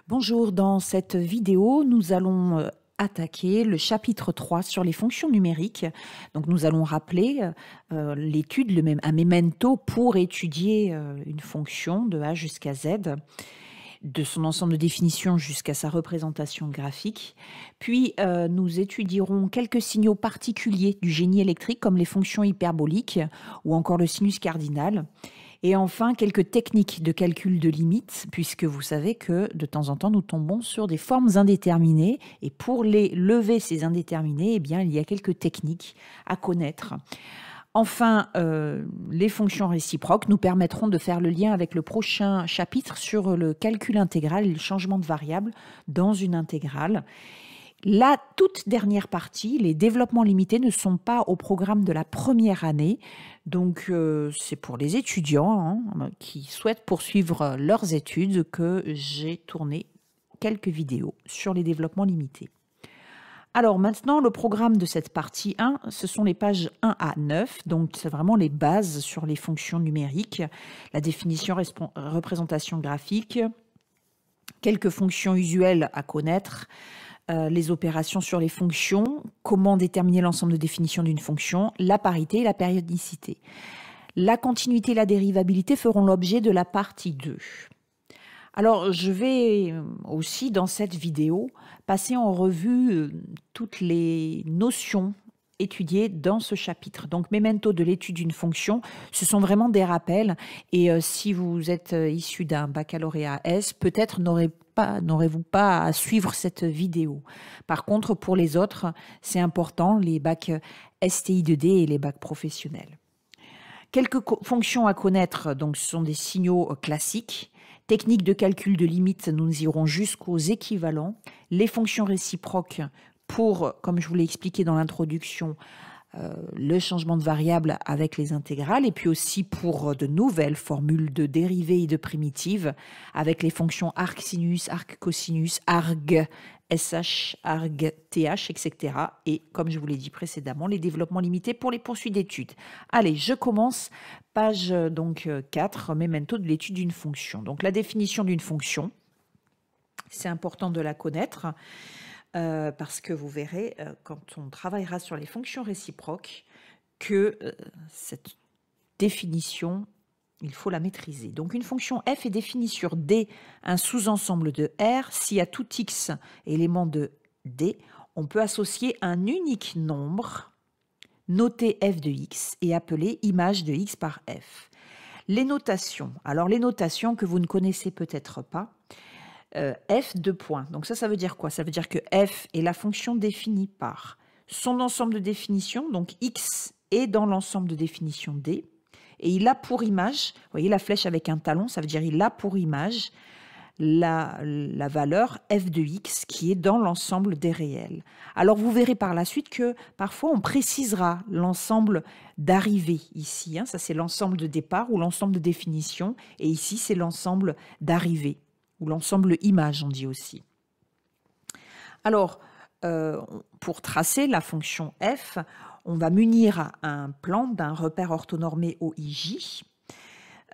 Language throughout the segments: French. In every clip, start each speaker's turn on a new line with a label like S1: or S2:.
S1: Bonjour, dans cette vidéo, nous allons attaquer le chapitre 3 sur les fonctions numériques. Donc nous allons rappeler l'étude, un memento pour étudier une fonction de A jusqu'à Z, de son ensemble de définitions jusqu'à sa représentation graphique. Puis nous étudierons quelques signaux particuliers du génie électrique comme les fonctions hyperboliques ou encore le sinus cardinal. Et enfin, quelques techniques de calcul de limites, puisque vous savez que de temps en temps, nous tombons sur des formes indéterminées. Et pour les lever, ces indéterminés, eh bien, il y a quelques techniques à connaître. Enfin, les fonctions réciproques nous permettront de faire le lien avec le prochain chapitre sur le calcul intégral et le changement de variable dans une intégrale. La toute dernière partie, les développements limités, ne sont pas au programme de la première année. Donc, c'est pour les étudiants qui souhaitent poursuivre leurs études que j'ai tourné quelques vidéos sur les développements limités. Alors maintenant, le programme de cette partie 1, ce sont les pages 1 à 9. Donc, c'est vraiment les bases sur les fonctions numériques, la définition, représentation graphique, quelques fonctions usuelles à connaître, les opérations sur les fonctions, comment déterminer l'ensemble de définitions d'une fonction, la parité et la périodicité. La continuité et la dérivabilité feront l'objet de la partie 2. Alors, je vais aussi, dans cette vidéo, passer en revue toutes les notions étudiées dans ce chapitre. Donc, memento de l'étude d'une fonction, ce sont vraiment des rappels. Et si vous êtes issu d'un baccalauréat S, peut-être n'aurez-vous pas à suivre cette vidéo. Par contre, pour les autres, c'est important, les bacs STI2D et les bacs professionnels. Quelques fonctions à connaître, donc ce sont des signaux classiques. Technique de calcul de limites, nous irons jusqu'aux équivalents. Les fonctions réciproques pour, comme je vous l'ai expliqué dans l'introduction, le changement de variable avec les intégrales, et puis aussi pour de nouvelles formules de dérivées et de primitives avec les fonctions arc-sinus, arc-cosinus, arg, sh, arg, th, etc. Et comme je vous l'ai dit précédemment, les développements limités pour les poursuites d'études. Allez, je commence, page 4, memento de l'étude d'une fonction. Donc la définition d'une fonction, c'est important de la connaître. Parce que vous verrez, quand on travaillera sur les fonctions réciproques, que cette définition, il faut la maîtriser. Donc une fonction f est définie sur D, un sous-ensemble de R, si à tout x élément de D, on peut associer un unique nombre, noté f de x, et appelé image de x par f. Les notations. Alors les notations que vous ne connaissez peut-être pas, f de points. Donc ça veut dire quoi? Ça veut dire que f est la fonction définie par son ensemble de définitions, donc x est dans l'ensemble de définitions D, et il a pour image, vous voyez la flèche avec un talon, ça veut dire il a pour image la valeur f de x qui est dans l'ensemble des réels. Alors vous verrez par la suite que parfois on précisera l'ensemble d'arrivée ici, ça c'est l'ensemble de départ ou l'ensemble de définition, et ici c'est l'ensemble d'arrivée, ou l'ensemble image, on dit aussi. Alors, pour tracer la fonction f, on va munir un plan d'un repère orthonormé OIJ.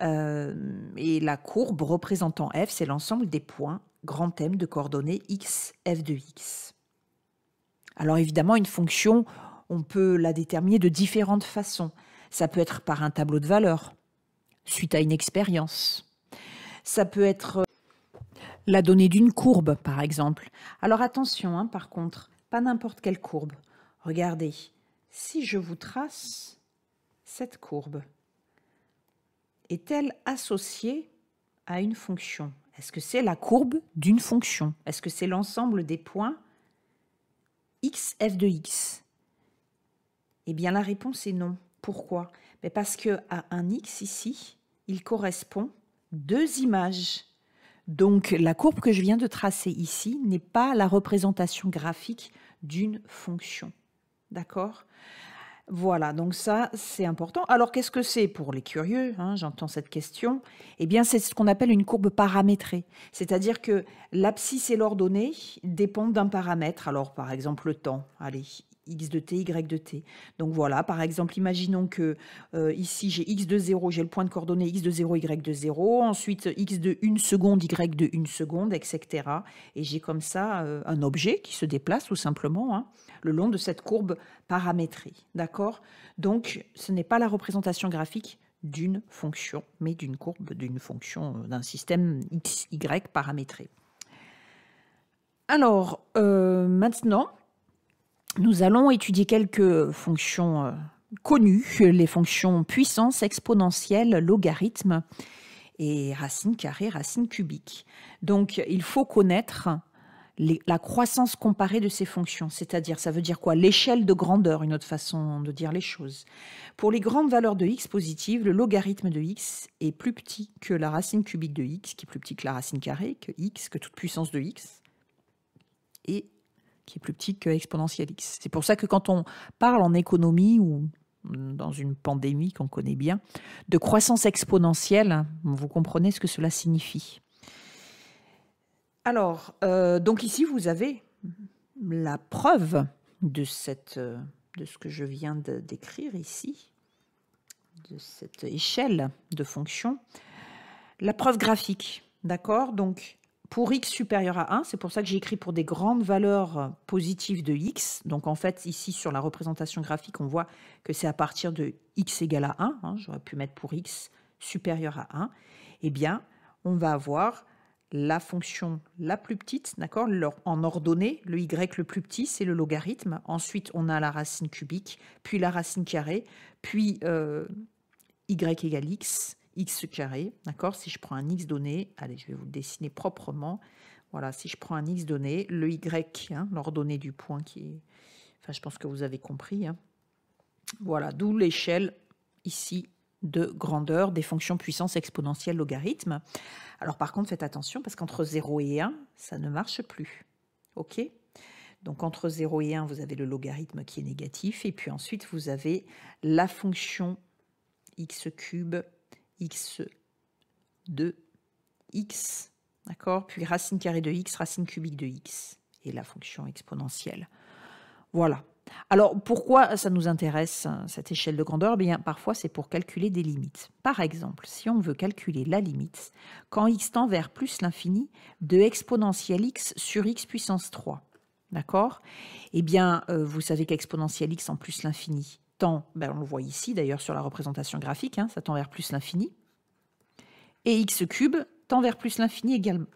S1: Et la courbe représentant f, c'est l'ensemble des points grand M de coordonnées x, f de x. Alors évidemment, une fonction, on peut la déterminer de différentes façons. Ça peut être par un tableau de valeurs, suite à une expérience. Ça peut être la donnée d'une courbe, par exemple. Alors attention, par contre, pas n'importe quelle courbe. Regardez, si je vous trace cette courbe, est-elle associée à une fonction? Est-ce que c'est la courbe d'une fonction? Est-ce que c'est l'ensemble des points x, f de x? Eh bien, la réponse est non. Pourquoi? Parce qu'à un x ici, il correspond deux images. Donc, la courbe que je viens de tracer ici n'est pas la représentation graphique d'une fonction. D'accord? Voilà, donc ça, c'est important. Alors, qu'est-ce que c'est pour les curieux? J'entends cette question. Eh bien, c'est ce qu'on appelle une courbe paramétrée. C'est-à-dire que l'abscisse et l'ordonnée dépendent d'un paramètre. Alors, par exemple, le temps. Allez, x de t, y de t. Donc voilà, par exemple, imaginons que ici j'ai x de 0, j'ai le point de coordonnée x de 0, y de 0, ensuite x de 1 seconde, y de 1 seconde, etc. Et j'ai comme ça un objet qui se déplace tout simplement hein, le long de cette courbe paramétrée. D'accord? Donc ce n'est pas la représentation graphique d'une fonction, mais d'une courbe, d'une fonction, d'un système x, y paramétré. Alors, maintenant, nous allons étudier quelques fonctions connues, les fonctions puissance, exponentielle, logarithme et racine carrée, racine cubique. Donc, il faut connaître la croissance comparée de ces fonctions, c'est-à-dire, ça veut dire quoi? L'échelle de grandeur, une autre façon de dire les choses. Pour les grandes valeurs de x positives, le logarithme de x est plus petit que la racine cubique de x, qui est plus petit que la racine carrée, que x, que toute puissance de x, et qui est plus petit que exponentielle x. C'est pour ça que quand on parle en économie ou dans une pandémie qu'on connaît bien, de croissance exponentielle, vous comprenez ce que cela signifie. Alors, donc ici, vous avez la preuve de ce que je viens de décrire ici, de cette échelle de fonctions. La preuve graphique, d'accord? Donc, pour x supérieur à 1, c'est pour ça que j'ai écrit pour des grandes valeurs positives de x. Donc, en fait, ici, sur la représentation graphique, on voit que c'est à partir de x égale à 1. Hein, j'aurais pu mettre pour x supérieur à 1. Eh bien, on va avoir la fonction la plus petite, d'accord, en ordonnée. Le y le plus petit, c'est le logarithme. Ensuite, on a la racine cubique, puis la racine carrée, puis y égale x carré, d'accord? Si je prends un x donné, allez, je vais vous le dessiner proprement. Voilà, si je prends un x donné, le y, hein, l'ordonnée du point qui est... Enfin, je pense que vous avez compris. Hein. Voilà, d'où l'échelle ici de grandeur des fonctions puissance exponentielle logarithme. Alors par contre, faites attention parce qu'entre 0 et 1, ça ne marche plus. OK? Donc entre 0 et 1, vous avez le logarithme qui est négatif. Et puis ensuite, vous avez la fonction x cube x de x, d'accord? Puis racine carrée de x, racine cubique de x, et la fonction exponentielle. Voilà. Alors, pourquoi ça nous intéresse, cette échelle de grandeur? Bien, parfois, c'est pour calculer des limites. Par exemple, si on veut calculer la limite, quand x tend vers plus l'infini, de exponentielle x sur x puissance 3, d'accord? Eh bien, vous savez qu'exponentielle x en plus l'infini tend, ben on le voit ici d'ailleurs sur la représentation graphique, hein, ça tend vers plus l'infini, et x cube tend vers plus l'infini également.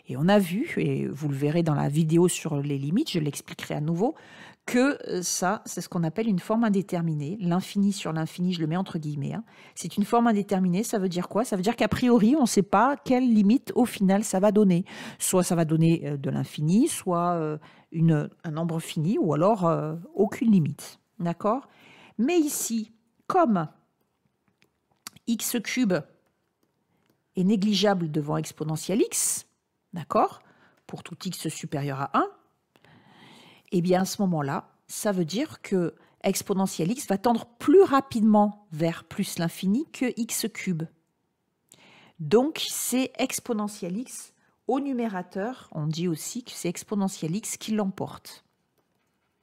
S1: Et on a vu, et vous le verrez dans la vidéo sur les limites, je l'expliquerai à nouveau, que ça, c'est ce qu'on appelle une forme indéterminée. L'infini sur l'infini, je le mets entre guillemets. Hein. C'est une forme indéterminée, ça veut dire quoi? Ça veut dire qu'a priori, on ne sait pas quelle limite au final ça va donner. Soit ça va donner de l'infini, soit un nombre fini, ou alors aucune limite. D'accord? Mais ici, comme x cube est négligeable devant exponentielle x, d'accord, pour tout x supérieur à 1, eh bien à ce moment-là, ça veut dire que exponentielle x va tendre plus rapidement vers plus l'infini que x cube. Donc c'est exponentielle x au numérateur, on dit aussi que c'est exponentielle x qui l'emporte.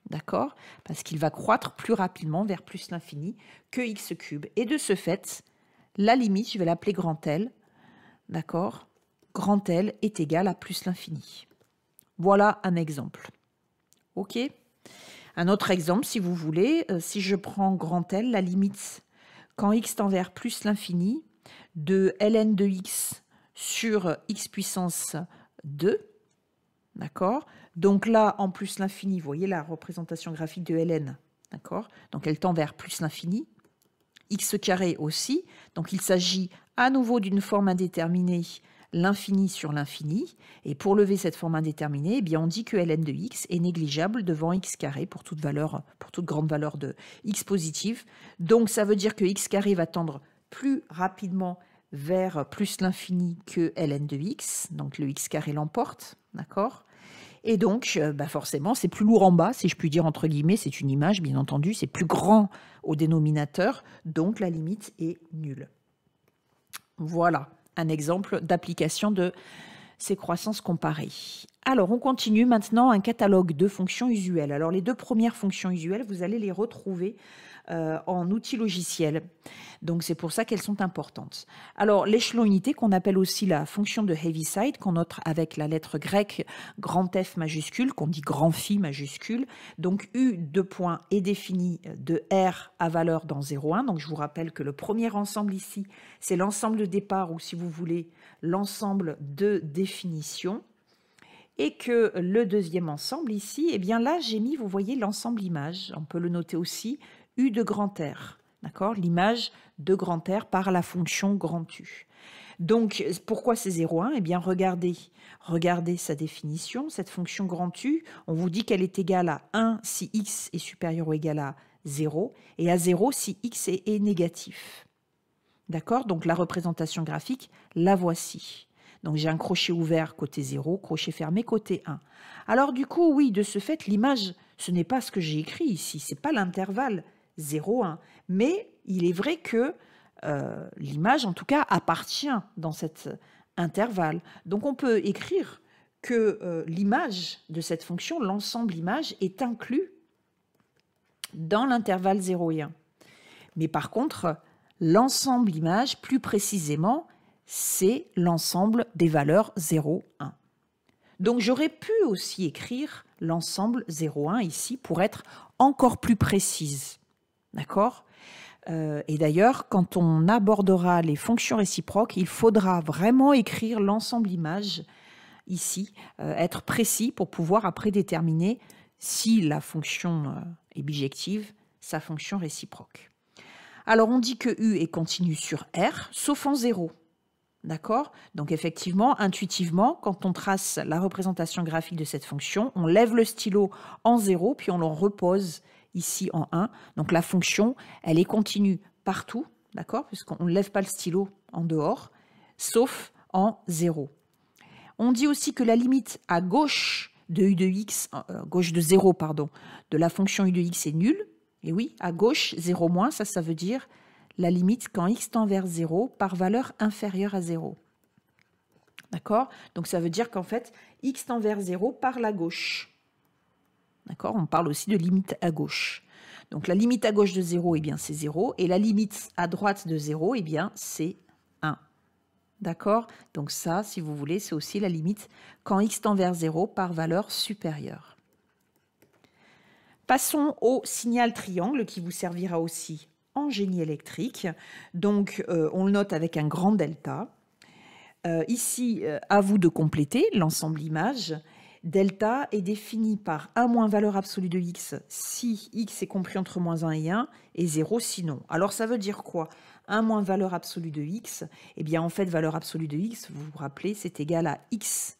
S1: D'accord? Parce qu'il va croître plus rapidement vers plus l'infini que x cube. Et de ce fait, la limite, je vais l'appeler grand L, d'accord? Grand L est égal à plus l'infini. Voilà un exemple. OK? Un autre exemple, si vous voulez, si je prends grand L, la limite, quand x tend vers plus l'infini, de ln de x sur x puissance 2, d'accord? Donc là, en plus l'infini, vous voyez la représentation graphique de ln, d'accord? Donc elle tend vers plus l'infini, x carré aussi, donc il s'agit à nouveau d'une forme indéterminée, l'infini sur l'infini, et pour lever cette forme indéterminée, eh bien on dit que ln de x est négligeable devant x carré pour toute grande valeur de x positive. Donc ça veut dire que x carré va tendre plus rapidement vers plus l'infini que ln de x, donc le x carré l'emporte, d'accord? Et donc, forcément, c'est plus lourd en bas, si je puis dire entre guillemets, c'est une image, bien entendu, c'est plus grand au dénominateur, donc la limite est nulle. Voilà un exemple d'application de ces croissances comparées. Alors, on continue maintenant un catalogue de fonctions usuelles. Alors, les deux premières fonctions usuelles, vous allez les retrouver en outils logiciels. Donc, c'est pour ça qu'elles sont importantes. Alors, l'échelon unité, qu'on appelle aussi la fonction de Heaviside, qu'on note avec la lettre grecque grand F majuscule, qu'on dit grand phi majuscule. Donc, U, deux points, est défini de R à valeur dans 0,1. Donc, je vous rappelle que le premier ensemble ici, c'est l'ensemble de départ, ou si vous voulez, l'ensemble de définition. Et que le deuxième ensemble ici, eh bien là, j'ai mis, vous voyez, l'ensemble image. On peut le noter aussi, U de grand R. D'accord? L'image de grand R par la fonction grand U. Donc, pourquoi c'est 0,1? Eh bien, regardez sa définition. Cette fonction grand U, on vous dit qu'elle est égale à 1 si x est supérieur ou égal à 0, et à 0 si x est négatif. D'accord? Donc, la représentation graphique, la voici. Donc, j'ai un crochet ouvert côté 0, crochet fermé côté 1. Alors, du coup, oui, de ce fait, l'image, ce n'est pas ce que j'ai écrit ici. Ce n'est pas l'intervalle 0, 1. Mais il est vrai que l'image, en tout cas, appartient dans cet intervalle. Donc, on peut écrire que l'image de cette fonction, l'ensemble image, est inclus dans l'intervalle 0 et 1. Mais par contre, l'ensemble image, plus précisément, c'est l'ensemble des valeurs 0, 1. Donc, j'aurais pu aussi écrire l'ensemble 0, 1 ici pour être encore plus précise. D'accord? Et d'ailleurs, quand on abordera les fonctions réciproques, il faudra vraiment écrire l'ensemble image ici, être précis pour pouvoir après déterminer si la fonction est bijective, sa fonction réciproque. Alors, on dit que U est continu sur R, sauf en 0. D'accord? Donc, effectivement, intuitivement, quand on trace la représentation graphique de cette fonction, on lève le stylo en 0, puis on le repose ici en 1. Donc, la fonction, elle est continue partout, d'accord? Puisqu'on ne lève pas le stylo en dehors, sauf en 0. On dit aussi que la limite à gauche de U de x, gauche de 0, pardon, de la fonction U de x est nulle. Et oui, à gauche, 0 moins, ça veut dire la limite quand x tend vers 0 par valeur inférieure à 0. D'accord? Donc, ça veut dire qu'en fait, x tend vers 0 par la gauche. D'accord? On parle aussi de limite à gauche. Donc, la limite à gauche de 0, eh bien, c'est 0. Et la limite à droite de 0, eh bien, c'est 1. D'accord? Donc, ça, si vous voulez, c'est aussi la limite quand x tend vers 0 par valeur supérieure. Passons au signal triangle qui vous servira aussi en génie électrique. Donc, on le note avec un grand delta. Ici, à vous de compléter l'ensemble image. Delta est défini par 1 moins valeur absolue de x si x est compris entre moins 1 et 1 et 0 sinon. Alors, ça veut dire quoi? 1 moins valeur absolue de x, eh bien, en fait, valeur absolue de x, vous vous rappelez, c'est égal à x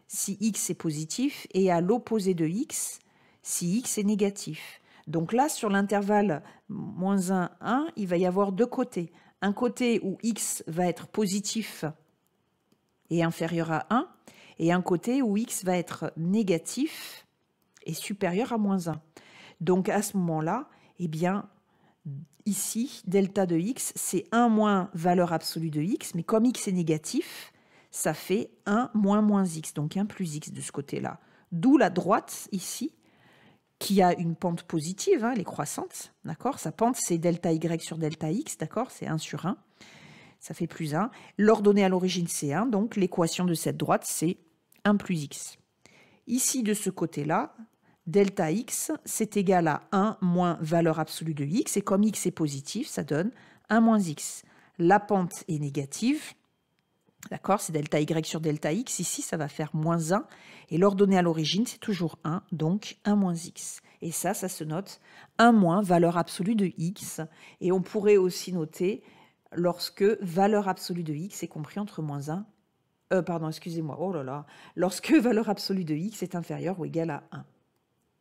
S1: si x est positif et à l'opposé de x si x est négatif. Donc là, sur l'intervalle moins 1, 1, il va y avoir deux côtés. Un côté où x va être positif et inférieur à 1, et un côté où x va être négatif et supérieur à moins 1. Donc à ce moment-là, eh bien, ici, delta de x, c'est 1 moins valeur absolue de x, mais comme x est négatif, ça fait 1 moins moins x, donc 1 plus x de ce côté-là. D'où la droite ici, qui a une pente positive, hein, elle est croissante, d'accord? Sa pente, c'est delta y sur delta x, d'accord? C'est 1 sur 1, ça fait plus 1. L'ordonnée à l'origine, c'est 1, donc l'équation de cette droite, c'est 1 plus x. Ici, de ce côté-là, delta x, c'est égal à 1 moins valeur absolue de x, et comme x est positif, ça donne 1 moins x. La pente est négative, d'accord? C'est delta y sur delta x, ici, ça va faire moins 1, et l'ordonnée à l'origine, c'est toujours 1, donc 1 moins x. Et ça se note 1 moins valeur absolue de x, et on pourrait aussi noter lorsque valeur absolue de x est compris entre moins 1, pardon, excusez-moi, oh là là, lorsque valeur absolue de x est inférieure ou égale à 1.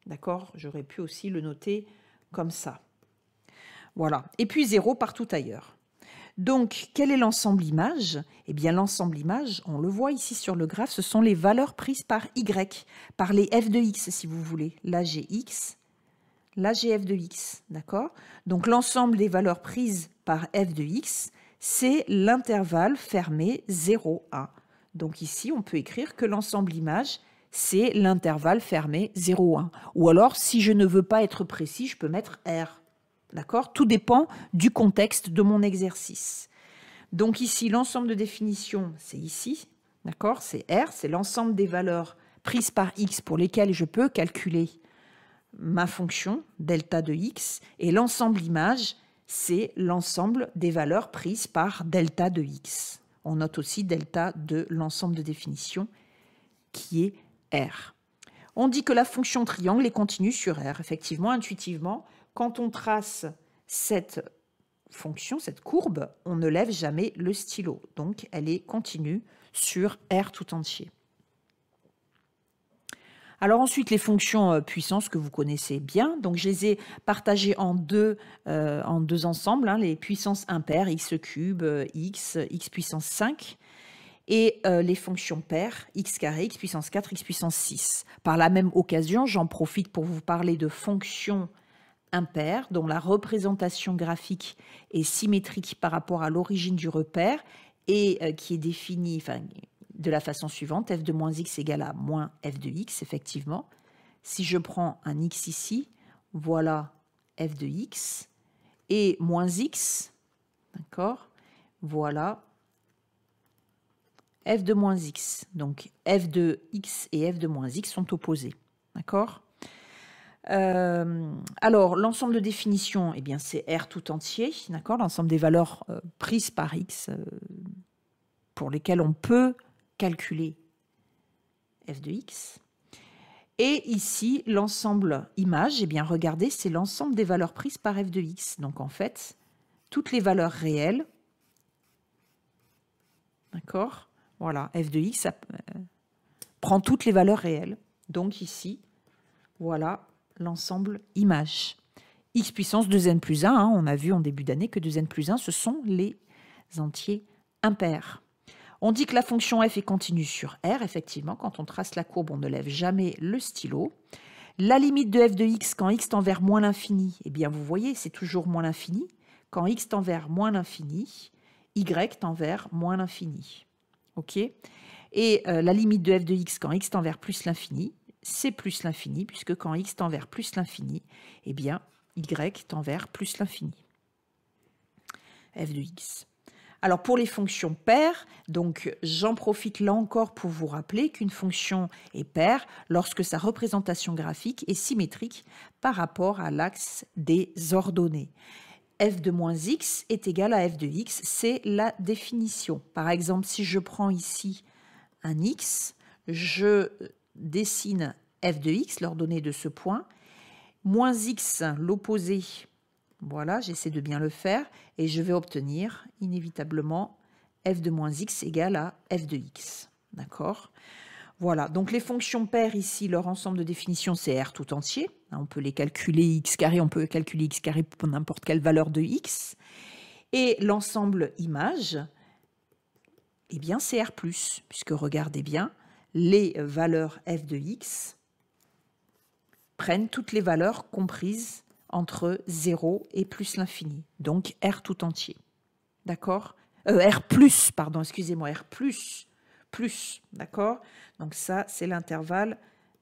S1: D'accord? J'aurais pu aussi le noter comme ça. Voilà. Et puis 0 partout ailleurs. Donc, quel est l'ensemble image? Eh bien, l'ensemble image, on le voit ici sur le graphe, ce sont les valeurs prises par y, par les f de x, si vous voulez. Là, j'ai x, là, j'ai f de x. D'accord? Donc, l'ensemble des valeurs prises par f de x, c'est l'intervalle fermé 0, 1. Donc ici, on peut écrire que l'ensemble image, c'est l'intervalle fermé 0, 1. Ou alors, si je ne veux pas être précis, je peux mettre R. D'accord? Tout dépend du contexte de mon exercice. Donc ici, l'ensemble de définition, c'est ici. D'accord? C'est R, c'est l'ensemble des valeurs prises par X pour lesquelles je peux calculer ma fonction delta de X. Et l'ensemble image, c'est l'ensemble des valeurs prises par delta de X. On note aussi delta de l'ensemble de définition qui est R. On dit que la fonction triangle est continue sur R. Effectivement, intuitivement, quand on trace cette fonction, cette courbe, on ne lève jamais le stylo. Donc, elle est continue sur R tout entier. Alors ensuite, les fonctions puissance que vous connaissez bien. Donc, je les ai partagées en deux ensembles. Les puissances impaires, x3, x puissance 5. Et les fonctions paires, x carré, x puissance 4, x puissance 6. Par la même occasion, j'en profite pour vous parler de fonctions impaires dont la représentation graphique est symétrique par rapport à l'origine du repère et qui est définie de la façon suivante, f de moins x égale à moins f de x, effectivement. Si je prends un x ici, voilà f de x, et moins x, d'accord, voilà f de moins x. Donc, f de x et f de moins x sont opposés. D'accord? Alors, l'ensemble de définition, eh bien, c'est R tout entier. D'accord? L'ensemble des valeurs prises par x pour lesquelles on peut calculer f de x. Et ici, l'ensemble image, eh bien, regardez, c'est l'ensemble des valeurs prises par f de x. Donc, en fait, toutes les valeurs réelles, d'accord? Voilà, f de x ça, prend toutes les valeurs réelles. Donc ici, voilà l'ensemble image. X puissance 2n plus 1, on a vu en début d'année que 2n plus 1, ce sont les entiers impairs. On dit que la fonction f est continue sur R, effectivement, quand on trace la courbe, on ne lève jamais le stylo. La limite de f de x quand x tend vers moins l'infini, eh bien vous voyez, c'est toujours moins l'infini. Quand x tend vers moins l'infini, y tend vers moins l'infini. OK? Et la limite de f de x quand x tend vers plus l'infini, c'est plus l'infini, puisque quand x tend vers plus l'infini, eh bien, y tend vers plus l'infini. f de x. Alors, pour les fonctions paires, donc j'en profite là encore pour vous rappeler qu'une fonction est paire lorsque sa représentation graphique est symétrique par rapport à l'axe des ordonnées. F de moins x est égal à f de x, c'est la définition. Par exemple, si je prends ici un x, je dessine f de x, l'ordonnée de ce point, moins x, l'opposé, voilà, j'essaie de bien le faire, et je vais obtenir inévitablement f de moins x égale à f de x. D'accord ? Voilà, donc les fonctions paires ici, leur ensemble de définition, c'est R tout entier. On peut les calculer x carré, on peut calculer x carré pour n'importe quelle valeur de x. Et l'ensemble image, eh bien c'est R+, puisque regardez bien, les valeurs f de x prennent toutes les valeurs comprises entre 0 et plus l'infini. Donc R tout entier. D'accord ? R+, pardon, excusez-moi, R+. D'accord? Donc ça, c'est l'intervalle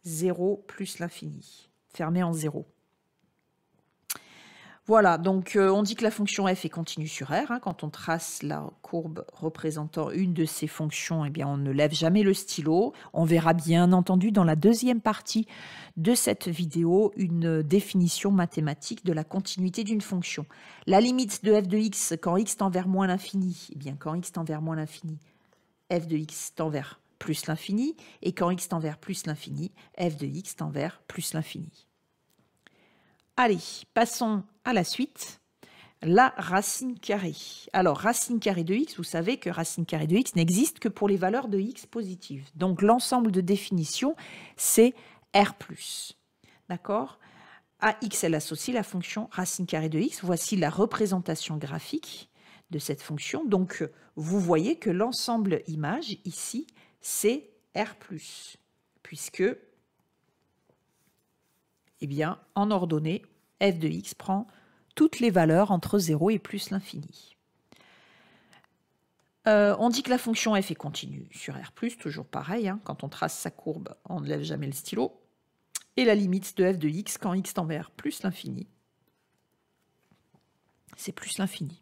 S1: 0 plus l'infini, fermé en 0. Voilà, donc on dit que la fonction f est continue sur R. Quand on trace la courbe représentant une de ces fonctions, eh bien, on ne lève jamais le stylo. On verra bien entendu dans la deuxième partie de cette vidéo une définition mathématique de la continuité d'une fonction. La limite de f de x quand x tend vers moins l'infini, eh bien, quand x tend vers moins l'infini, f de x tend vers plus l'infini, et quand x tend vers plus l'infini, f de x tend vers plus l'infini. Allez, passons à la suite, la racine carrée. Alors, racine carrée de x, vous savez que racine carrée de x n'existe que pour les valeurs de x positives. Donc, l'ensemble de définition, c'est R+. D'accord ? À x, elle associe la fonction racine carrée de x. Voici la représentation graphique de cette fonction. Donc, vous voyez que l'ensemble image, ici, c'est R+, puisque, eh bien, en ordonnée, f de x prend toutes les valeurs entre 0 et plus l'infini. On dit que la fonction f est continue sur R+, toujours pareil, hein, quand on trace sa courbe, on ne lève jamais le stylo. Et la limite de f de x quand x tend vers plus l'infini, c'est plus l'infini.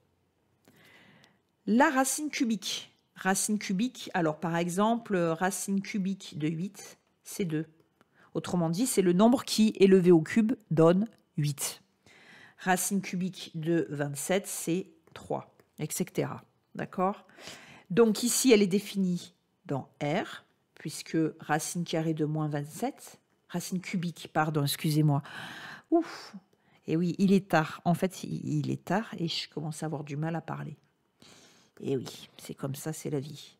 S1: La racine cubique. Racine cubique, alors par exemple, racine cubique de 8, c'est 2. Autrement dit, c'est le nombre qui, élevé au cube, donne 8. Racine cubique de 27, c'est 3, etc. D'accord? Donc ici, elle est définie dans R, puisque racine carrée de moins 27, racine cubique, pardon, excusez-moi. Ouf! Et oui, il est tard. En fait, il est tard et je commence à avoir du mal à parler. Et oui, c'est comme ça, c'est la vie.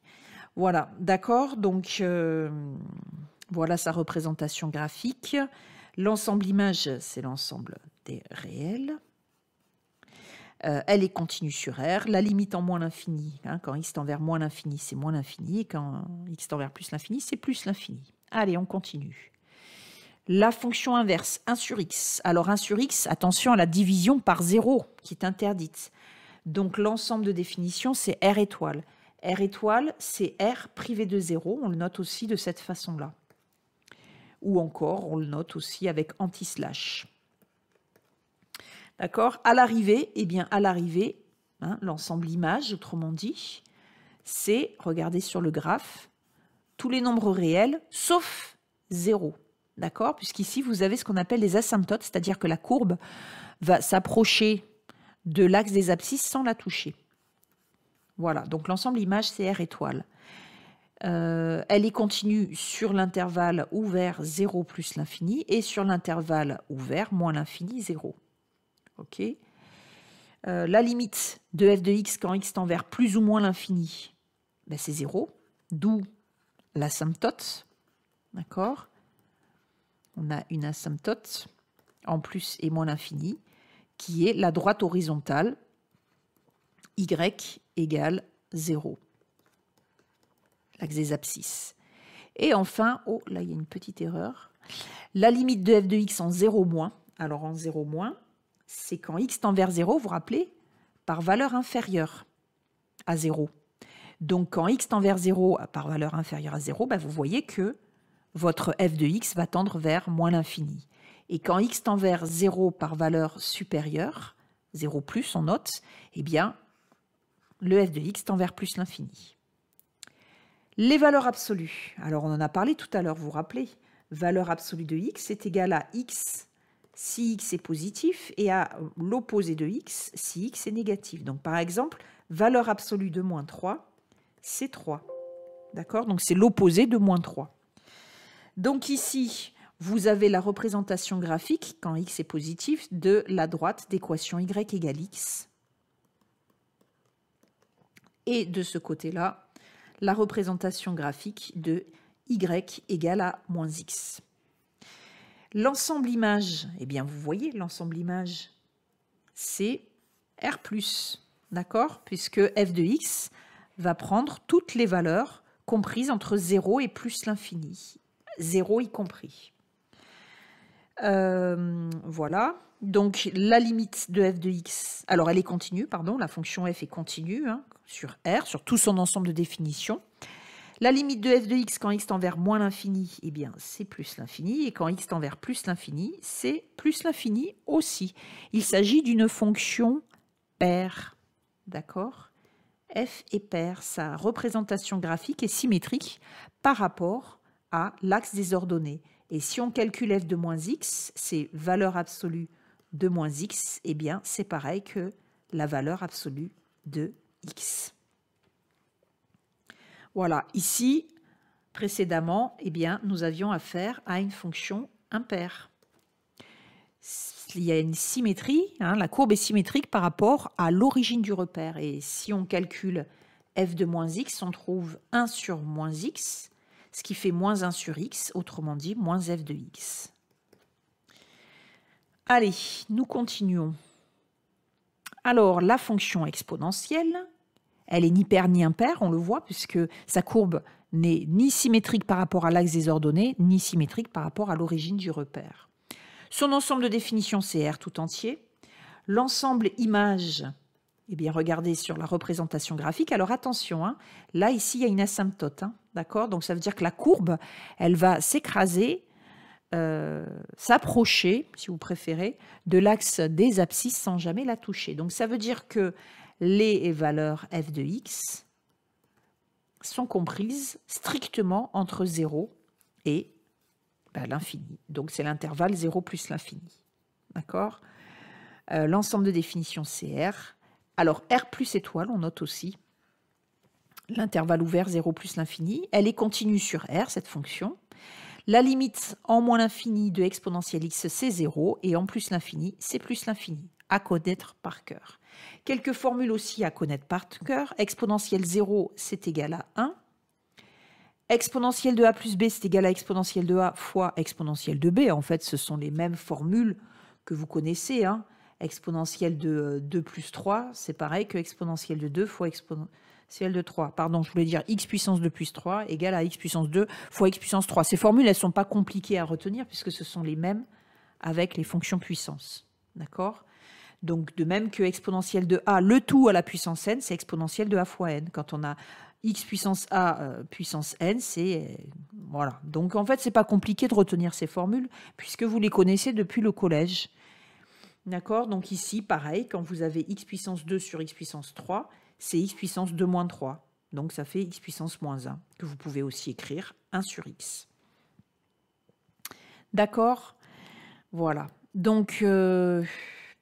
S1: Voilà, d'accord? Donc, voilà sa représentation graphique. L'ensemble image, c'est l'ensemble des réels. Elle est continue sur R. La limite en moins l'infini, hein, quand x tend vers moins l'infini, c'est moins l'infini. Et quand x tend vers plus l'infini, c'est plus l'infini. Allez, on continue. La fonction inverse, 1 sur x. Alors 1 sur x, attention à la division par 0, qui est interdite. Donc l'ensemble de définition, c'est R étoile. R étoile, c'est R privé de 0. On le note aussi de cette façon-là. Ou encore, on le note aussi avec anti-slash. D'accord? À l'arrivée, eh bien, à l'arrivée, hein, l'ensemble image, autrement dit, c'est, regardez sur le graphe, tous les nombres réels, sauf 0. D'accord? Puisqu'ici, vous avez ce qu'on appelle les asymptotes, c'est-à-dire que la courbe va s'approcher de l'axe des abscisses sans la toucher. Voilà, donc l'ensemble image, c'est R étoile. Elle est continue sur l'intervalle ouvert 0 plus l'infini et sur l'intervalle ouvert moins l'infini 0. Ok. La limite de f de x quand x tend vers plus ou moins l'infini, ben c'est 0, d'où l'asymptote. D'accord? On a une asymptote en plus et moins l'infini, qui est la droite horizontale, y égale 0. L'axe des abscisses. Et enfin, oh là il y a une petite erreur, la limite de f de x en 0 moins. Alors en 0 moins, c'est quand x tend vers 0, vous vous rappelez, par valeur inférieure à 0. Donc quand x tend vers 0 par valeur inférieure à 0, ben vous voyez que votre f de x va tendre vers moins l'infini. Et quand x tend vers 0 par valeur supérieure, 0 plus on note, eh bien le f de x tend vers plus l'infini. Les valeurs absolues. Alors on en a parlé tout à l'heure, vous vous rappelez, valeur absolue de x est égale à x si x est positif et à l'opposé de x si x est négatif. Donc par exemple, valeur absolue de moins 3, c'est 3. D'accord? Donc c'est l'opposé de moins 3. Donc ici, vous avez la représentation graphique, quand x est positif, de la droite d'équation y égale x. Et de ce côté-là, la représentation graphique de y égale à moins x. L'ensemble image, eh bien vous voyez, l'ensemble image, c'est R+, d'accord? Puisque f de x va prendre toutes les valeurs comprises entre 0 et plus l'infini, 0 y compris. Voilà, donc la limite de f de x, alors elle est continue, pardon, la fonction f est continue, hein, sur R, sur tout son ensemble de définitions. La limite de f de x quand x tend vers moins l'infini, eh bien c'est plus l'infini, et quand x tend vers plus l'infini, c'est plus l'infini aussi. Il s'agit d'une fonction paire, d'accord? F est paire, sa représentation graphique est symétrique par rapport à l'axe des ordonnées. Et si on calcule f de moins x, c'est valeur absolue de moins x, eh bien c'est pareil que la valeur absolue de x. Voilà, ici, précédemment, eh bien, nous avions affaire à une fonction impaire. Il y a une symétrie, hein, la courbe est symétrique par rapport à l'origine du repère. Et si on calcule f de moins x, on trouve 1 sur moins x, ce qui fait moins 1 sur x, autrement dit, moins f de x. Allez, nous continuons. Alors, la fonction exponentielle, elle est ni paire ni impaire, on le voit, puisque sa courbe n'est ni symétrique par rapport à l'axe des ordonnées, ni symétrique par rapport à l'origine du repère. Son ensemble de définition, c'est R tout entier. L'ensemble image, Eh bien, regardez sur la représentation graphique. Alors attention, hein, là, ici, il y a une asymptote. Hein, d'accord? Donc, ça veut dire que la courbe, elle va s'écraser, s'approcher, si vous préférez, de l'axe des abscisses sans jamais la toucher. Donc, ça veut dire que les valeurs f de x sont comprises strictement entre 0 et l'infini. Donc, c'est l'intervalle 0 plus l'infini. D'accord? L'ensemble de définition, c'est R. Alors, R plus étoile, on note aussi l'intervalle ouvert 0 plus l'infini. Elle est continue sur R, cette fonction. La limite en moins l'infini de exponentielle x, c'est 0. Et en plus l'infini, c'est plus l'infini. À connaître par cœur. Quelques formules aussi à connaître par cœur. Exponentielle 0, c'est égal à 1. Exponentielle de a plus b, c'est égal à exponentielle de a fois exponentielle de b. En fait, ce sont les mêmes formules que vous connaissez. Hein. Exponentielle de 2 plus 3, c'est pareil que exponentielle de 2 fois exponentielle de 3. Pardon, je voulais dire x puissance 2 plus 3 égale à x puissance 2 fois x puissance 3. Ces formules, elles ne sont pas compliquées à retenir puisque ce sont les mêmes avec les fonctions puissance. D'accord? Donc, de même que exponentielle de a, le tout à la puissance n, c'est exponentielle de a fois n. Quand on a x puissance a puissance n, c'est... voilà. Donc, en fait, ce n'est pas compliqué de retenir ces formules puisque vous les connaissez depuis le collège. D'accord? Donc ici, pareil, quand vous avez x puissance 2 sur x puissance 3, c'est x puissance 2 moins 3. Donc ça fait x puissance moins 1, que vous pouvez aussi écrire 1 sur x. D'accord? Voilà. Donc,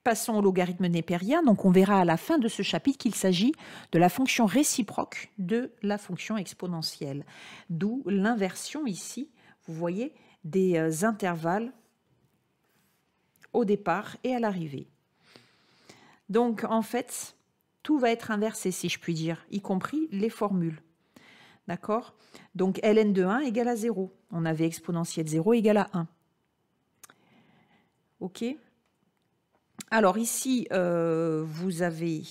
S1: passons au logarithme népérien. Donc on verra à la fin de ce chapitre qu'il s'agit de la fonction réciproque de la fonction exponentielle. D'où l'inversion ici, vous voyez, des intervalles au départ et à l'arrivée. Donc, en fait, tout va être inversé, si je puis dire, y compris les formules. D'accord? Donc, ln de 1 égale à 0. On avait exponentielle 0 égale à 1. OK? Alors, ici, vous avez,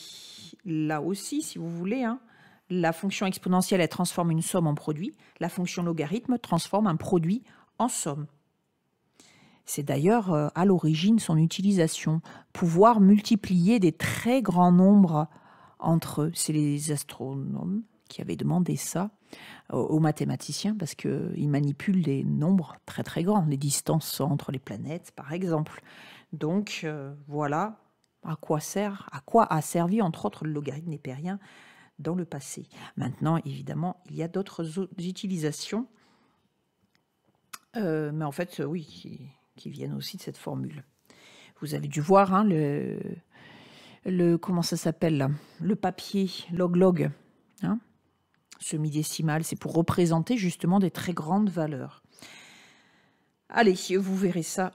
S1: là aussi, si vous voulez, hein, la fonction exponentielle, elle transforme une somme en produit. La fonction logarithme transforme un produit en somme. C'est d'ailleurs à l'origine son utilisation. Pouvoir multiplier des très grands nombres entre eux. C'est les astronomes qui avaient demandé ça aux mathématiciens parce qu'ils manipulent des nombres très très grands, les distances entre les planètes par exemple. Donc voilà à quoi a servi entre autres le logarithme népérien dans le passé. Maintenant évidemment il y a d'autres utilisations, mais en fait oui, qui viennent aussi de cette formule. Vous avez dû voir hein, comment ça s'appelle là, le papier log-log, hein, semi-décimal, c'est pour représenter justement des très grandes valeurs. Allez, vous verrez ça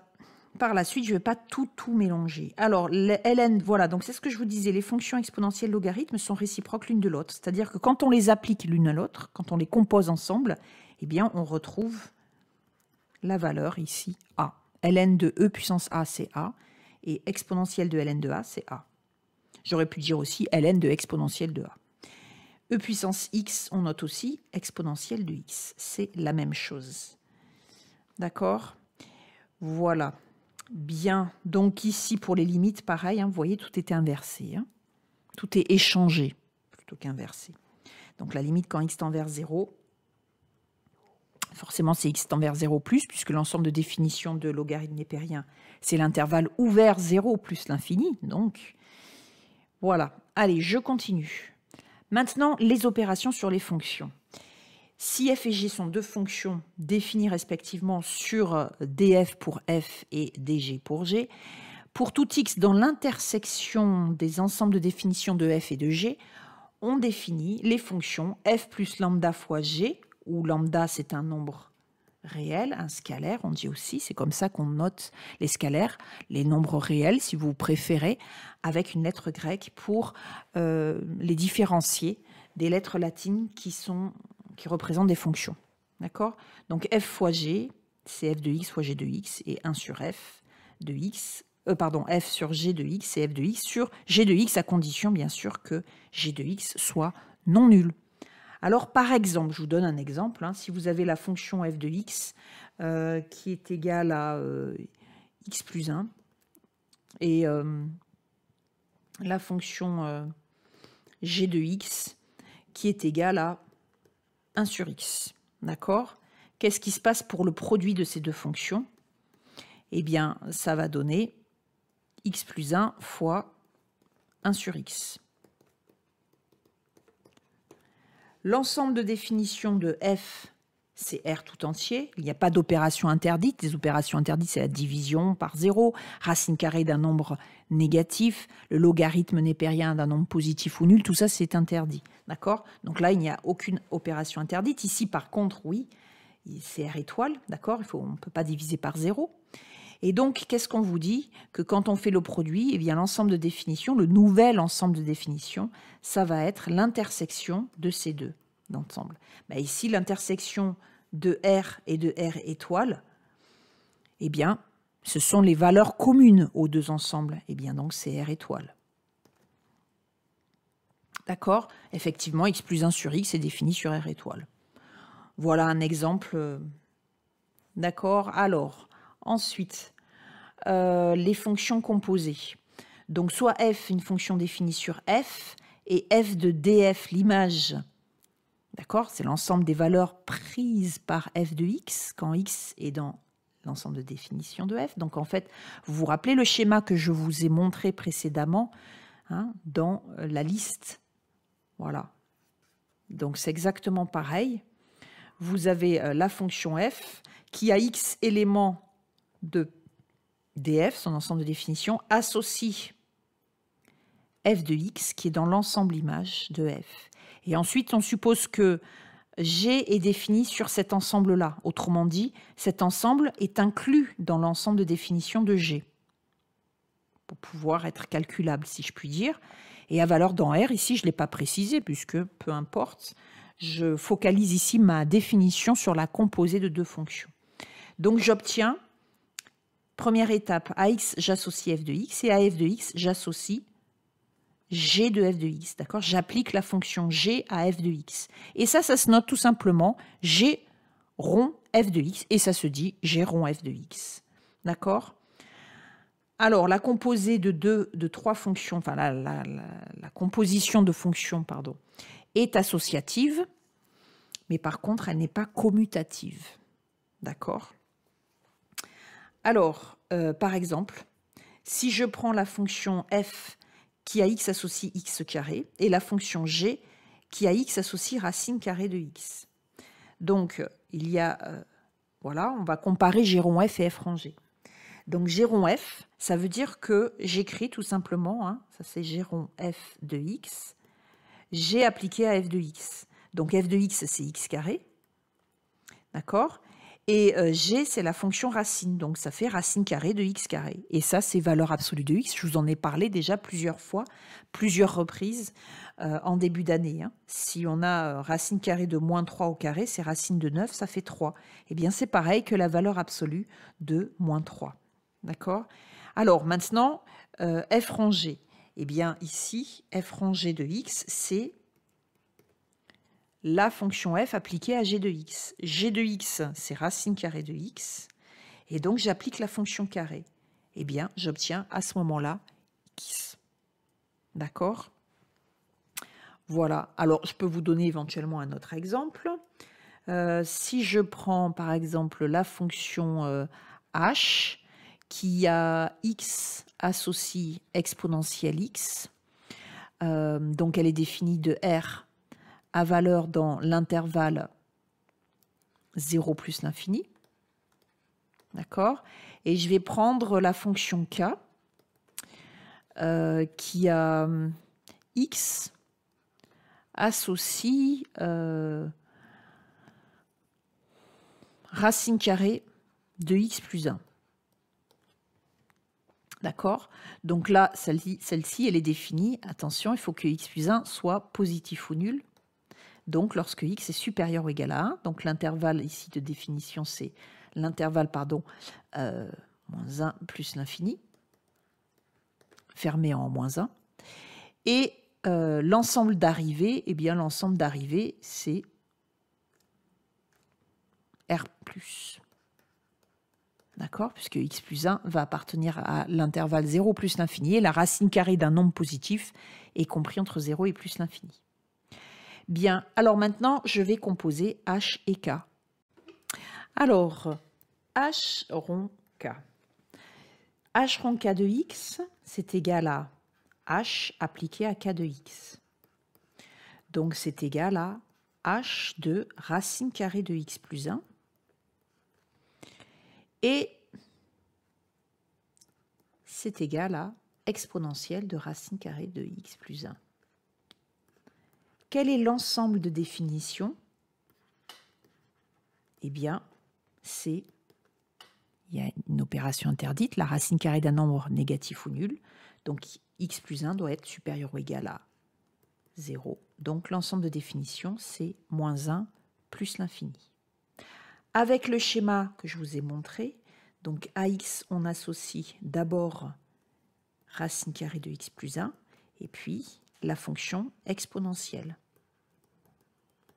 S1: par la suite, je ne vais pas tout mélanger. Alors, les ln, voilà, donc c'est ce que je vous disais, les fonctions exponentielles logarithmes sont réciproques l'une de l'autre, c'est-à-dire que quand on les applique l'une à l'autre, quand on les compose ensemble, eh bien, on retrouve la valeur ici, a. ln de e puissance a, c'est a, et exponentielle de ln de a, c'est a. J'aurais pu dire aussi ln de exponentielle de a. E puissance x, on note aussi exponentielle de x. C'est la même chose. D'accord? Voilà. Bien. Donc ici, pour les limites, pareil, hein, vous voyez, tout était inversé. Hein. Tout est échangé plutôt qu'inversé. Donc la limite quand x tend vers 0, forcément, c'est x tend vers 0 plus, puisque l'ensemble de définition de logarithme népérien, c'est l'intervalle ouvert 0 plus l'infini. Donc, voilà. Allez, je continue. Maintenant, les opérations sur les fonctions. Si f et g sont deux fonctions définies respectivement sur df pour f et dg pour g, pour tout x dans l'intersection des ensembles de définition de f et de g, on définit les fonctions f plus lambda fois g, où lambda c'est un nombre réel, un scalaire, on dit aussi, c'est comme ça qu'on note les scalaires, les nombres réels si vous préférez, avec une lettre grecque pour les différencier des lettres latines qui représentent des fonctions. D'accord? Donc f fois g, c'est f de x fois g de x, et 1 sur f de x, f sur g de x et f de x sur g de x, à condition bien sûr que g de x soit non nul. Alors par exemple, je vous donne un exemple, hein, si vous avez la fonction f de x qui est égale à x plus 1, et la fonction g de x qui est égal à 1 sur x. D'accord? Qu'est-ce qui se passe pour le produit de ces deux fonctions? Eh bien, ça va donner x plus 1 fois 1 sur x. L'ensemble de définition de f, c'est R tout entier. Il n'y a pas d'opération interdite. Les opérations interdites, c'est la division par 0, racine carrée d'un nombre négatif, le logarithme népérien d'un nombre positif ou nul. Tout ça, c'est interdit. D'accord? Donc là, il n'y a aucune opération interdite. Ici, par contre, oui, c'est R étoile. D'accord? On ne peut pas diviser par 0. Et donc, qu'est-ce qu'on vous dit? Que quand on fait le produit, eh bien, l'ensemble de définition, le nouvel ensemble de définition, ça va être l'intersection de ces deux ensembles. Ben ici, l'intersection de R et de R étoile, eh bien, ce sont les valeurs communes aux deux ensembles. Eh bien, donc, c'est R étoile. D'accord? Effectivement, x plus 1 sur x est défini sur R étoile. Voilà un exemple. D'accord? Alors, ensuite, les fonctions composées. Donc, soit f, une fonction définie sur f, et f de df, l'image, d'accord, c'est l'ensemble des valeurs prises par f de x, quand x est dans l'ensemble de définition de f. Donc, en fait, vous vous rappelez le schéma que je vous ai montré précédemment, hein, dans la liste. Voilà. Donc, c'est exactement pareil. Vous avez la fonction f qui a x éléments de df, son ensemble de définition, associe f de x qui est dans l'ensemble image de f. Et ensuite, on suppose que g est défini sur cet ensemble-là. Autrement dit, cet ensemble est inclus dans l'ensemble de définition de g, pour pouvoir être calculable, si je puis dire. Et à valeur dans R, ici, je ne l'ai pas précisé, puisque peu importe, je focalise ici ma définition sur la composée de deux fonctions. Donc, j'obtiens, première étape, à x, j'associe f de x, et à f de x, j'associe g de f de x. D'accord? J'applique la fonction g à f de x. Et ça se note tout simplement g rond f de x, et ça se dit g rond f de x. D'accord? Alors, la composée de trois fonctions, enfin la composition de fonctions, pardon, est associative, mais par contre, elle n'est pas commutative. D'accord? Alors, par exemple, si je prends la fonction f qui a x associe x carré et la fonction g qui a x associe racine carrée de x. Donc, il y a, voilà, on va comparer g rond f et f rond g. Donc, g rond f, ça veut dire que j'écris tout simplement, hein, ça c'est g rond f de x, g appliqué à f de x. Donc, f de x, c'est x carré, d'accord? Et g, c'est la fonction racine, donc ça fait racine carrée de x carré. Et ça, c'est valeur absolue de x. Je vous en ai parlé déjà plusieurs fois, plusieurs reprises en début d'année. Hein. Si on a racine carrée de moins 3 au carré, c'est racine de 9, ça fait 3. Eh bien, c'est pareil que la valeur absolue de moins 3. D'accord? Alors, maintenant, f rangé. Eh bien, ici, f rangé de x, c'est la fonction f appliquée à g de x. G de x, c'est racine carrée de x. Et donc, j'applique la fonction carrée. Eh bien, j'obtiens à ce moment-là x. D'accord? Voilà. Alors, je peux vous donner éventuellement un autre exemple. Si je prends, par exemple, la fonction h, qui a x associe exponentielle x, donc elle est définie de r à valeur dans l'intervalle 0 plus l'infini. D'accord? Et je vais prendre la fonction k qui a x associe racine carrée de x plus 1. D'accord? Donc là, celle-ci, elle est définie. Attention, il faut que x plus 1 soit positif ou nul. Donc, lorsque x est supérieur ou égal à 1, donc l'intervalle ici de définition, c'est l'intervalle, moins 1 plus l'infini, fermé en moins 1. Et l'ensemble d'arrivées, eh bien, l'ensemble d'arrivées, c'est R+. D'accord? Puisque x plus 1 va appartenir à l'intervalle 0 plus l'infini, et la racine carrée d'un nombre positif est compris entre 0 et plus l'infini. Bien, alors maintenant, je vais composer h et k. Alors, h rond k. H rond k de x, c'est égal à h appliqué à k de x. Donc, c'est égal à h de racine carrée de x plus 1. Et c'est égal à exponentielle de racine carrée de x plus 1. Quel est l'ensemble de définitions? Eh bien, il y a une opération interdite, la racine carrée d'un nombre négatif ou nul. Donc, x plus 1 doit être supérieur ou égal à 0. Donc, l'ensemble de définitions, c'est moins 1 plus l'infini. Avec le schéma que je vous ai montré, donc à x, on associe d'abord racine carrée de x plus 1 et puis la fonction exponentielle.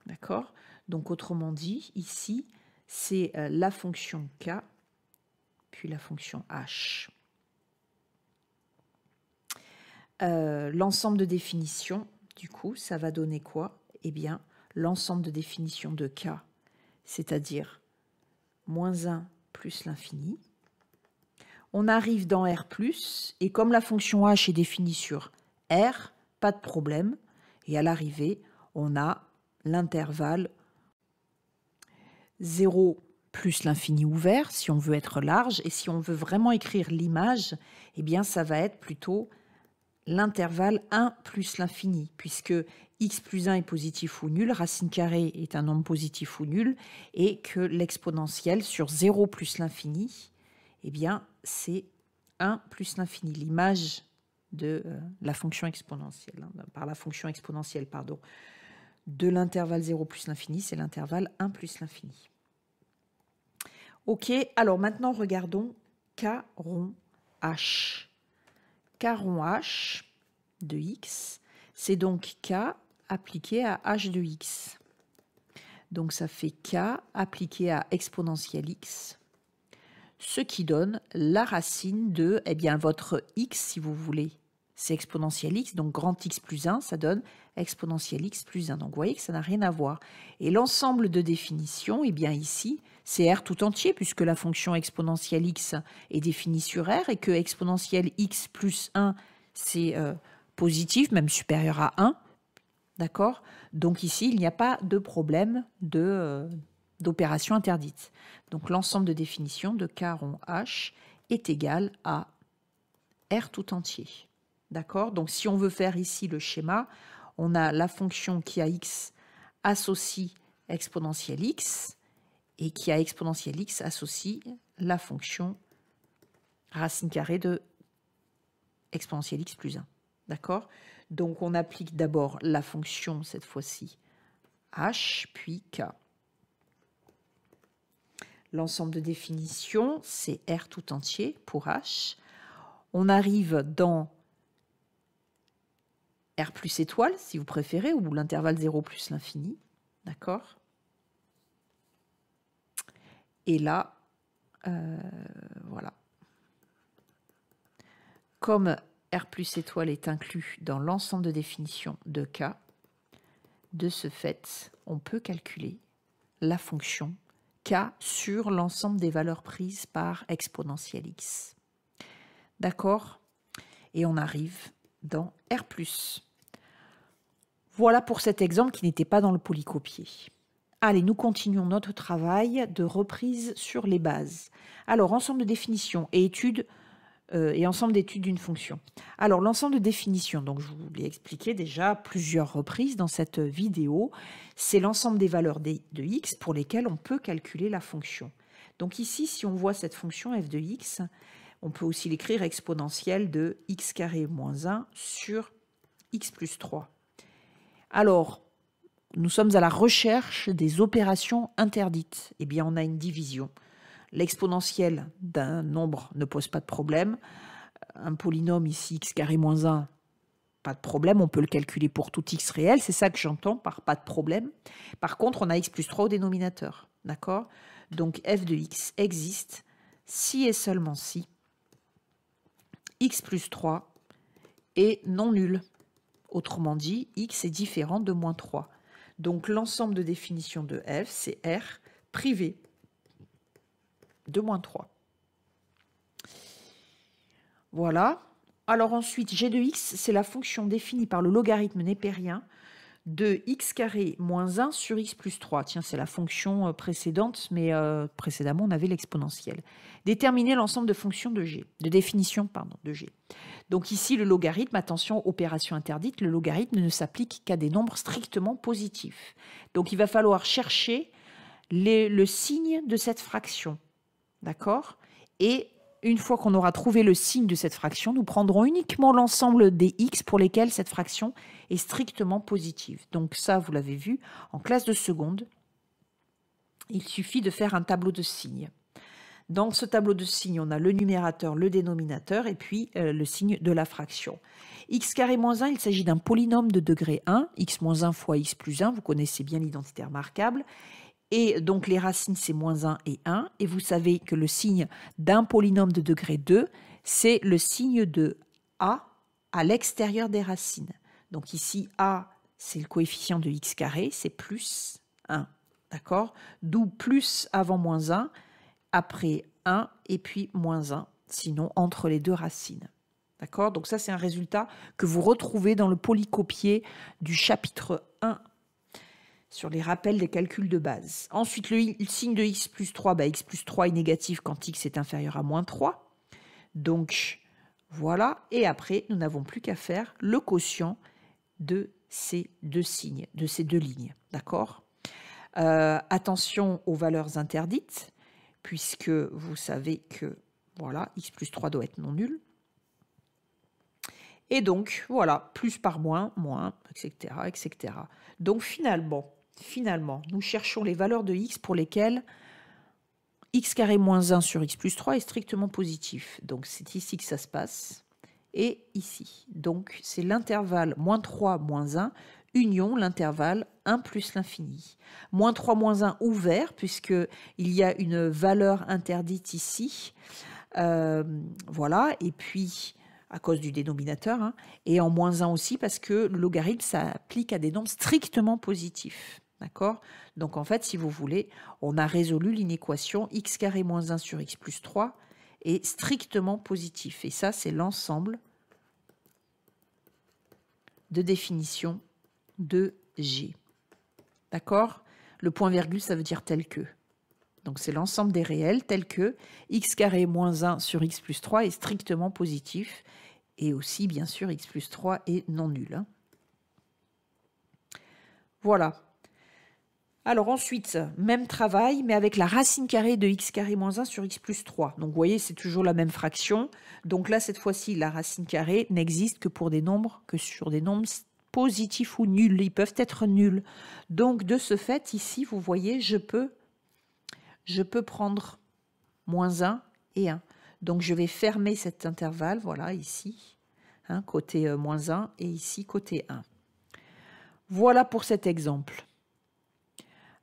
S1: D'accord? Donc, autrement dit, ici, c'est la fonction k, puis la fonction h. L'ensemble de définitions, du coup, ça va donner quoi? Eh bien, l'ensemble de définitions de k, c'est-à-dire moins 1 plus l'infini. On arrive dans R+, et comme la fonction h est définie sur R, pas de problème. Et à l'arrivée, on a l'intervalle 0 plus l'infini ouvert, si on veut être large. Et si on veut vraiment écrire l'image, eh bien, ça va être plutôt l'intervalle 1 plus l'infini, puisque x plus 1 est positif ou nul, racine carrée est un nombre positif ou nul, et que l'exponentielle sur 0 plus l'infini, eh bien, c'est 1 plus l'infini, l'image de la fonction exponentielle, par la fonction exponentielle, pardon, de l'intervalle 0 plus l'infini, c'est l'intervalle 1 plus l'infini. Ok, alors maintenant, regardons k rond h. K rond h de x, c'est donc k appliqué à h de x. Donc ça fait k appliqué à exponentielle x, ce qui donne la racine de, eh bien, votre x, si vous voulez, c'est exponentielle x, donc grand x plus 1, ça donne exponentielle x plus 1. Donc vous voyez que ça n'a rien à voir. Et l'ensemble de définitions, eh bien ici, c'est R tout entier, puisque la fonction exponentielle x est définie sur R, et que exponentielle x plus 1, c'est positif, même supérieur à 1. D'accord? Donc ici, il n'y a pas de problème d'opération interdite. Donc l'ensemble de définitions de k rond h est égal à R tout entier. D'accord? Donc si on veut faire ici le schéma, on a la fonction qui a x associe exponentielle x, et qui a exponentielle x associe la fonction racine carrée de exponentielle x plus 1. D'accord? Donc on applique d'abord la fonction, cette fois-ci, h, puis k. L'ensemble de définition, c'est R tout entier pour h. On arrive dans R plus étoile, si vous préférez, ou l'intervalle 0 plus l'infini. D'accord? Et là, voilà. Comme R plus étoile est inclus dans l'ensemble de définition de k, de ce fait, on peut calculer la fonction k sur l'ensemble des valeurs prises par exponentielle x. D'accord? Et on arrive dans R+. Voilà pour cet exemple qui n'était pas dans le polycopié. Allez, nous continuons notre travail de reprise sur les bases. Alors, ensemble de définitions et études et ensemble d'études d'une fonction. Alors, l'ensemble de définitions, donc je vous l'ai expliqué déjà plusieurs reprises dans cette vidéo, c'est l'ensemble des valeurs de x pour lesquelles on peut calculer la fonction. Donc ici, si on voit cette fonction f de x, on peut aussi l'écrire exponentielle de x carré moins 1 sur x plus 3. Alors, nous sommes à la recherche des opérations interdites. Eh bien, on a une division. L'exponentielle d'un nombre ne pose pas de problème. Un polynôme ici, x carré moins 1, pas de problème. On peut le calculer pour tout x réel. C'est ça que j'entends par pas de problème. Par contre, on a x plus 3 au dénominateur. D'accord? Donc, f de x existe si et seulement si x plus 3 est non nul. Autrement dit, x est différent de moins 3. Donc l'ensemble de définition de f, c'est R privé de moins 3. Voilà. Alors ensuite, g de x, c'est la fonction définie par le logarithme népérien de x carré moins 1 sur x plus 3. Tiens, c'est la fonction précédente, mais précédemment, on avait l'exponentielle. Déterminer l'ensemble de fonctions de g, de définition, pardon, de g. Donc ici, le logarithme, attention, opération interdite, le logarithme ne s'applique qu'à des nombres strictement positifs. Donc il va falloir chercher le signe de cette fraction. D'accord? Et une fois qu'on aura trouvé le signe de cette fraction, nous prendrons uniquement l'ensemble des x pour lesquels cette fraction est strictement positive. Donc ça, vous l'avez vu, en classe de seconde, il suffit de faire un tableau de signes. Dans ce tableau de signes, on a le numérateur, le dénominateur et puis le signe de la fraction. X carré moins 1, il s'agit d'un polynôme de degré 1, x moins 1 fois x plus 1, vous connaissez bien l'identité remarquable. Et donc les racines, c'est moins 1 et 1. Et vous savez que le signe d'un polynôme de degré 2, c'est le signe de a à l'extérieur des racines. Donc ici, a, c'est le coefficient de x carré, c'est plus 1. D'accord? D'où plus avant moins 1, après 1 et puis moins 1, sinon entre les deux racines. D'accord? Donc ça, c'est un résultat que vous retrouvez dans le polycopié du chapitre 1 sur les rappels des calculs de base. Ensuite, le signe de x plus 3, x plus 3 est négatif quand x est inférieur à moins 3. Donc, voilà. Et après, nous n'avons plus qu'à faire le quotient de ces deux signes, de ces deux lignes. D'accord? Attention aux valeurs interdites, puisque vous savez que, voilà, x plus 3 doit être non nul. Et donc, voilà, plus par moins, moins, etc., etc. Donc, finalement, nous cherchons les valeurs de x pour lesquelles x carré moins 1 sur x plus 3 est strictement positif. Donc, c'est ici que ça se passe. Et ici. Donc, c'est l'intervalle moins 3, moins 1, union l'intervalle 1 plus l'infini. Moins 3, moins 1 ouvert, puisqu'il y a une valeur interdite ici. Voilà. Et puis, à cause du dénominateur. Hein, et en moins 1 aussi, parce que le logarithme s'applique à des nombres strictement positifs. D'accord? Donc, en fait, si vous voulez, on a résolu l'inéquation x carré moins 1 sur x plus 3 est strictement positif. Et ça, c'est l'ensemble de définition de G. D'accord? Le point virgule, ça veut dire tel que. Donc, c'est l'ensemble des réels tel que x carré moins 1 sur x plus 3 est strictement positif. Et aussi, bien sûr, x plus 3 est non nul. Hein. Voilà. Alors ensuite, même travail, mais avec la racine carrée de x carré moins 1 sur x plus 3. Donc vous voyez, c'est toujours la même fraction. Donc là, cette fois-ci, la racine carrée n'existe que pour des nombres, que sur des nombres positifs ou nuls. Ils peuvent être nuls. Donc de ce fait, ici, vous voyez, je peux prendre moins 1 et 1. Donc je vais fermer cet intervalle, voilà, ici, hein, côté moins 1, et ici, côté 1. Voilà pour cet exemple.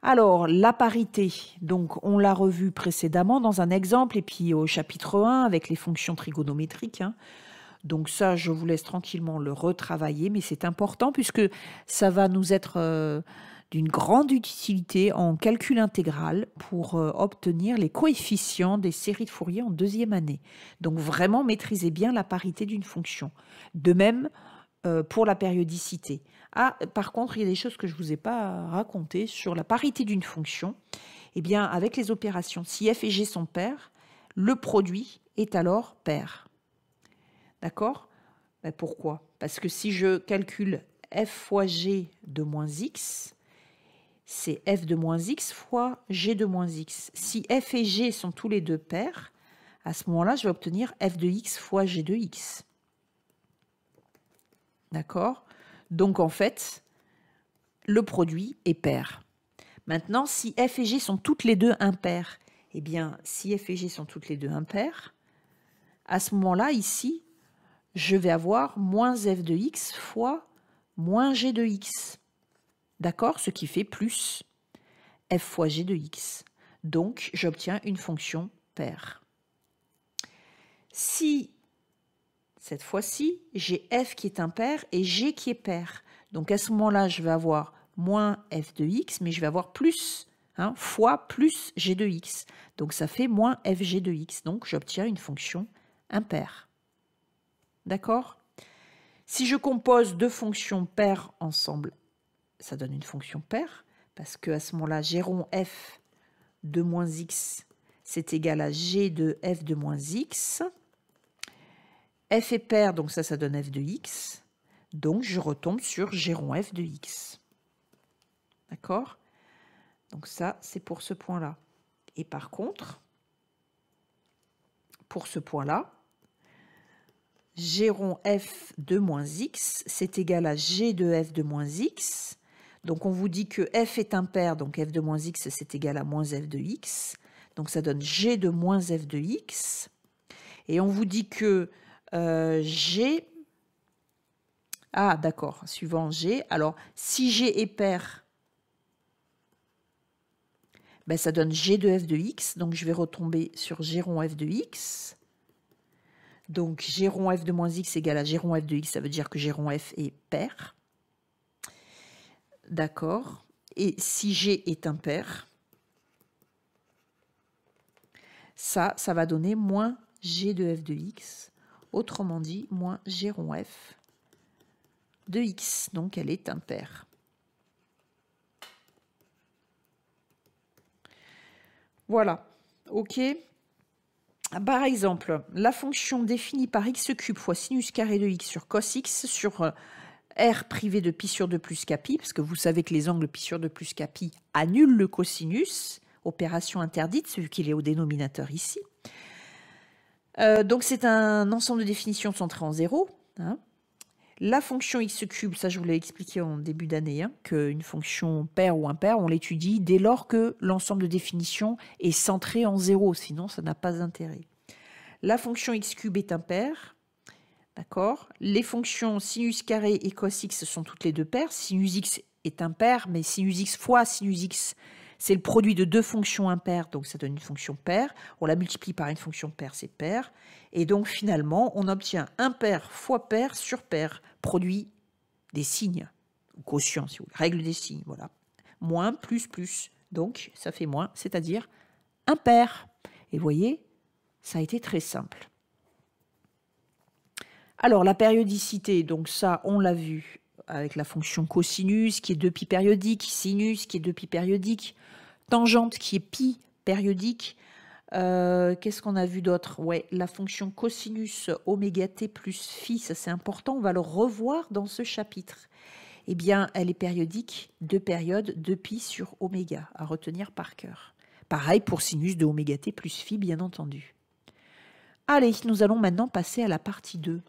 S1: Alors, la parité, donc on l'a revu précédemment dans un exemple, et puis au chapitre 1 avec les fonctions trigonométriques. Hein. Donc ça, je vous laisse tranquillement le retravailler, mais c'est important puisque ça va nous être d'une grande utilité en calcul intégral pour obtenir les coefficients des séries de Fourier en deuxième année. Donc vraiment, maîtrisez bien la parité d'une fonction. De même, pour la périodicité. Ah, par contre, il y a des choses que je ne vous ai pas racontées sur la parité d'une fonction. Eh bien, avec les opérations, si f et g sont pairs, le produit est alors pair. D'accord? Ben pourquoi? Parce que si je calcule f fois g de moins x, c'est f de moins x fois g de moins x. Si f et g sont tous les deux pairs, à ce moment-là, je vais obtenir f de x fois g de x. D'accord? Donc, en fait, le produit est pair. Maintenant, si f et g sont toutes les deux impaires, eh bien, si f et g sont toutes les deux impaires, à ce moment-là, ici, je vais avoir moins f de x fois moins g de x. D'accord? Ce qui fait plus f fois g de x. Donc, j'obtiens une fonction paire. Si, cette fois-ci, j'ai f qui est impair et g qui est pair. Donc à ce moment-là, je vais avoir moins f de x, mais je vais avoir plus, fois plus g de x. Donc ça fait moins fg de x. Donc j'obtiens une fonction impaire. D'accord? Si je compose deux fonctions paires ensemble, ça donne une fonction paire, parce qu'à ce moment-là, g rond f de moins x, c'est égal à g de f de moins x. F est pair, donc ça donne f de x. Donc je retombe sur g rond f de x. D'accord? Donc ça, c'est pour ce point-là. Et par contre, pour ce point-là, g rond f de moins x, c'est égal à g de f de moins x. Donc on vous dit que f est impair, donc f de moins x, c'est égal à moins f de x. Donc ça donne g de moins f de x. Et on vous dit que g... Ah d'accord, suivant g. Alors si g est pair, ben, ça donne g de f de x. Donc je vais retomber sur g rond f de x. Donc g rond f de moins x égale à g rond f de x, ça veut dire que g rond f est pair. D'accord. Et si g est impair, ça va donner moins g de f de x. Autrement dit, moins g rond f de x. Donc elle est impaire. Voilà. OK. Par exemple, la fonction définie par x cube fois sinus carré de x sur cos x sur r privé de pi sur 2 plus capi, parce que vous savez que les angles pi sur 2 plus capi annulent le cosinus, opération interdite, vu qu'il est au dénominateur ici. Donc c'est un ensemble de définitions centrées en 0. La fonction x cube, ça je vous l'ai expliqué en début d'année, qu'une fonction paire ou impaire, on l'étudie dès lors que l'ensemble de définitions est centré en 0, sinon ça n'a pas d'intérêt. La fonction x cube est impaire. D'accord. Les fonctions sinus carré et cos x sont toutes les deux paires. Sinus x est impair, mais sinus x fois sinus x, c'est le produit de deux fonctions impaires, donc ça donne une fonction paire. On la multiplie par une fonction paire, c'est paire. Et donc finalement, on obtient impair fois paire sur paire, produit des signes, ou quotient, si vous voulez, règle des signes, voilà. Moins, plus, plus. Donc ça fait moins, c'est-à-dire impair. Et vous voyez, ça a été très simple. Alors, la périodicité, donc ça, on l'a vu avec la fonction cosinus, qui est 2π périodique, sinus, qui est 2π périodique, tangente, qui est pi périodique. Qu'est-ce qu'on a vu d'autre? Ouais, la fonction cosinus oméga t plus phi, ça c'est important, on va le revoir dans ce chapitre. Eh bien, elle est périodique, 2 périodes, 2π sur oméga, à retenir par cœur. Pareil pour sinus de oméga t plus phi, bien entendu. Allez, nous allons maintenant passer à la partie 2.